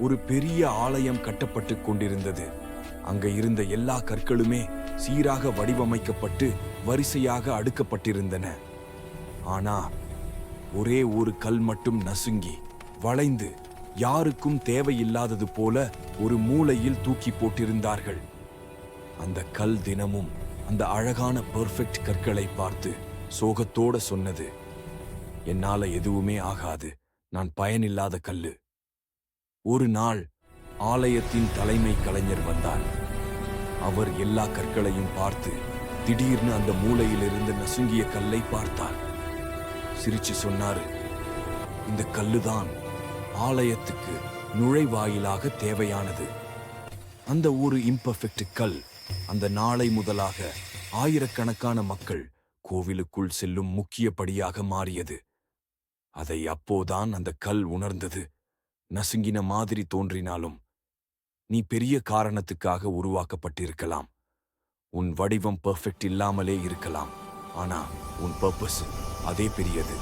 ஒரு பெரிய ஆலயம் கட்டப்பட்டு கொண்டிருந்தது. அங்க இருந்த எல்லா கற்களுமே சீராக வடிவமைக்கப்பட்டு வரிசையாக அடுக்கப்பட்டிருந்தன. ஆனா ஒரே ஒரு கல் மட்டும் நசுங்கி வளைந்து யாருக்கும் தேவையில்லாதது போல ஒரு மூலையில் தூக்கி போட்டிருந்தார்கள். அந்த கல் தினமும் அந்த அழகான பெர்ஃபெக்ட் கற்களை பார்த்து சோகத்தோட சொன்னது, என்னால எதுவுமே ஆகாது, நான் பயனில்லாத கல்லு. ஒரு நாள் ஆலயத்தின் தலைமை கலைஞர் வந்தார். அவர் எல்லா கற்களையும் பார்த்து திடீர்னு அந்த மூலையிலிருந்து நசுங்கிய கல்லை பார்த்தார். சிரிச்சு சொன்னாரு, இந்த கல்லுதான் ஆலயத்துக்கு நுழைவாயிலாக தேவையானது. அந்த ஒரு இம்பர்ஃபெக்ட் கல் அந்த நாளை முதலாக ஆயிரக்கணக்கான மக்கள் கோவிலுக்குள் செல்லும் முக்கிய படியாக மாறியது. அதை அப்போதான் அந்த கல் உணர்ந்தது. நசுங்கின மாதிரி தோன்றினாலும் நீ பெரிய காரணத்துக்காக உருவாக்கப்பட்டிருக்கலாம். உன் வடிவம் பெர்ஃபெக்ட் இல்லாமலே இருக்கலாம், ஆனா உன் பர்பஸ் அதே பெரியது.